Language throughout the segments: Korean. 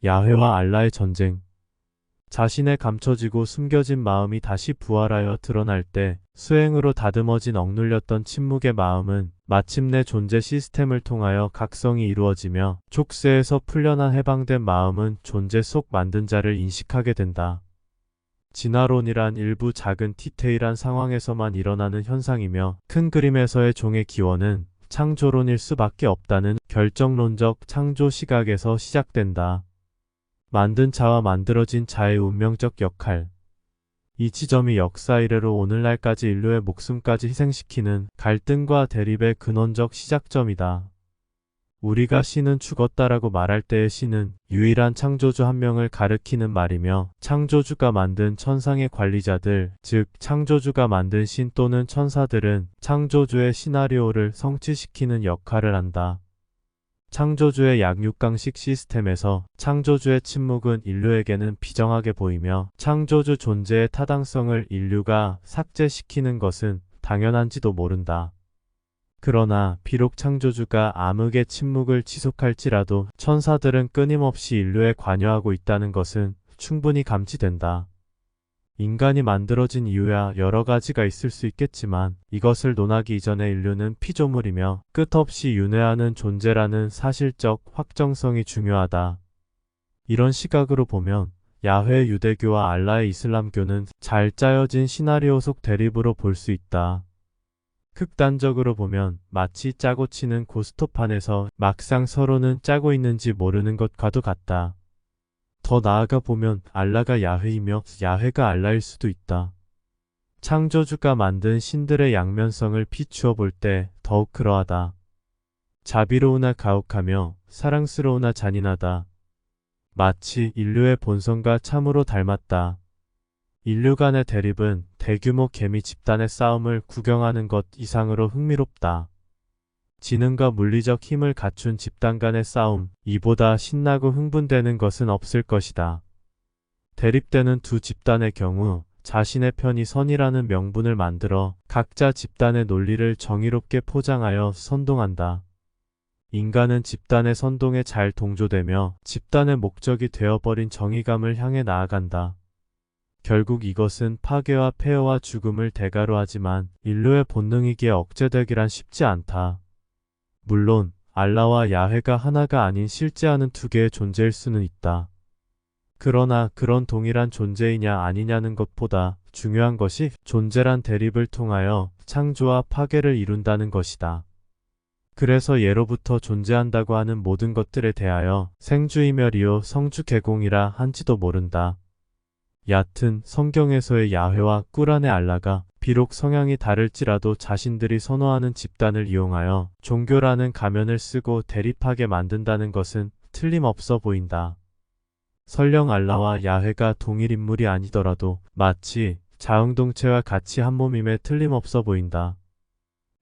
야훼와 알라의 전쟁. 자신의 감춰지고 숨겨진 마음이 다시 부활하여 드러날 때 수행으로 다듬어진 억눌렸던 침묵의 마음은 마침내 존재 시스템을 통하여 각성이 이루어지며 족쇄에서 풀려난 해방된 마음은 존재 속 만든 자를 인식하게 된다. 진화론이란 일부 작은 디테일한 상황에서만 일어나는 현상이며 큰 그림에서의 종의 기원은 창조론일 수밖에 없다는 결정론적 창조 시각에서 시작된다. 만든 자와 만들어진 자의 운명적 역할. 이 지점이 역사 이래로 오늘날까지 인류의 목숨까지 희생시키는 갈등과 대립의 근원적 시작점이다. 우리가 신은 죽었다라고 말할 때의 신은 유일한 창조주 한 명을 가리키는 말이며 창조주가 만든 천상의 관리자들, 즉 창조주가 만든 신 또는 천사들은 창조주의 시나리오를 성취시키는 역할을 한다. 창조주의 약육강식 시스템에서 창조주의 침묵은 인류에게는 비정하게 보이며 창조주 존재의 타당성을 인류가 삭제시키는 것은 당연한지도 모른다. 그러나 비록 창조주가 암흑의 침묵을 지속할지라도 천사들은 끊임없이 인류에 관여하고 있다는 것은 충분히 감지된다. 인간이 만들어진 이유야 여러 가지가 있을 수 있겠지만 이것을 논하기 이전에 인류는 피조물이며 끝없이 윤회하는 존재라는 사실적 확정성이 중요하다. 이런 시각으로 보면 야훼 유대교와 알라의 이슬람교는 잘 짜여진 시나리오 속 대립으로 볼 수 있다. 극단적으로 보면 마치 짜고 치는 고스톱판에서 막상 서로는 짜고 있는지 모르는 것과도 같다. 더 나아가 보면 알라가 야훼이며 야훼가 알라일 수도 있다. 창조주가 만든 신들의 양면성을 비추어 볼 때 더욱 그러하다. 자비로우나 가혹하며 사랑스러우나 잔인하다. 마치 인류의 본성과 참으로 닮았다. 인류 간의 대립은 대규모 개미 집단의 싸움을 구경하는 것 이상으로 흥미롭다. 지능과 물리적 힘을 갖춘 집단 간의 싸움, 이보다 신나고 흥분되는 것은 없을 것이다. 대립되는 두 집단의 경우 자신의 편이 선이라는 명분을 만들어 각자 집단의 논리를 정의롭게 포장하여 선동한다. 인간은 집단의 선동에 잘 동조되며 집단의 목적이 되어버린 정의감을 향해 나아간다. 결국 이것은 파괴와 폐허와 죽음을 대가로 하지만 인류의 본능이기에 억제되기란 쉽지 않다. 물론 알라와 야훼가 하나가 아닌 실제하는 두 개의 존재일 수는 있다. 그러나 그런 동일한 존재이냐 아니냐는 것보다 중요한 것이 존재란 대립을 통하여 창조와 파괴를 이룬다는 것이다. 그래서 예로부터 존재한다고 하는 모든 것들에 대하여 생주이멸이요 성주개공이라 한지도 모른다. 얕은 성경에서의 야훼와 꾸란의 알라가 비록 성향이 다를지라도 자신들이 선호하는 집단을 이용하여 종교라는 가면을 쓰고 대립하게 만든다는 것은 틀림없어 보인다. 설령 알라와 야훼가 동일 인물이 아니더라도 마치 자웅동체와 같이 한 몸임에 틀림없어 보인다.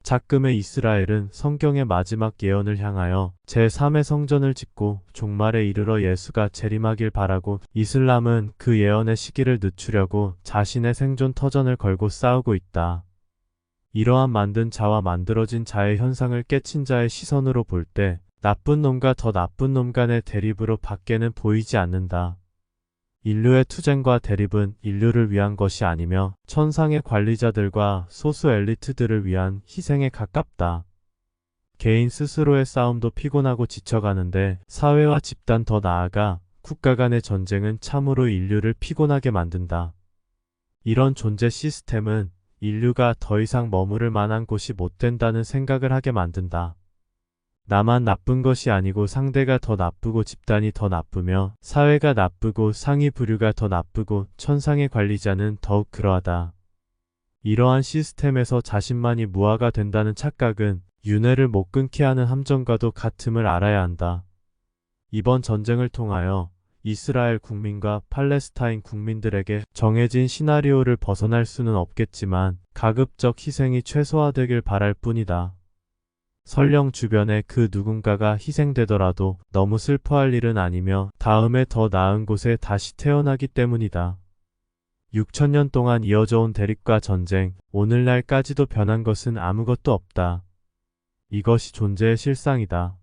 작금의 이스라엘은 성경의 마지막 예언을 향하여 제3의 성전을 짓고 종말에 이르러 예수가 재림하길 바라고 이슬람은 그 예언의 시기를 늦추려고 자신의 생존 터전을 걸고 싸우고 있다. 이러한 만든 자와 만들어진 자의 현상을 깨친 자의 시선으로 볼 때 나쁜 놈과 더 나쁜 놈 간의 대립으로 밖에는 보이지 않는다. 인류의 투쟁과 대립은 인류를 위한 것이 아니며 천상의 관리자들과 소수 엘리트들을 위한 희생에 가깝다. 개인 스스로의 싸움도 피곤하고 지쳐가는데 사회와 집단 더 나아가 국가 간의 전쟁은 참으로 인류를 피곤하게 만든다. 이런 존재 시스템은 인류가 더 이상 머무를 만한 곳이 못 된다는 생각을 하게 만든다. 나만 나쁜 것이 아니고 상대가 더 나쁘고 집단이 더 나쁘며 사회가 나쁘고 상위 부류가 더 나쁘고 천상의 관리자는 더욱 그러하다. 이러한 시스템에서 자신만이 무아가 된다는 착각은 윤회를 못 끊게 하는 함정과도 같음을 알아야 한다. 이번 전쟁을 통하여 이스라엘 국민과 팔레스타인 국민들에게 정해진 시나리오를 벗어날 수는 없겠지만 가급적 희생이 최소화되길 바랄 뿐이다. 설령 주변에 그 누군가가 희생되더라도 너무 슬퍼할 일은 아니며 다음에 더 나은 곳에 다시 태어나기 때문이다. 6천년 동안 이어져온 대립과 전쟁, 오늘날까지도 변한 것은 아무것도 없다. 이것이 존재의 실상이다.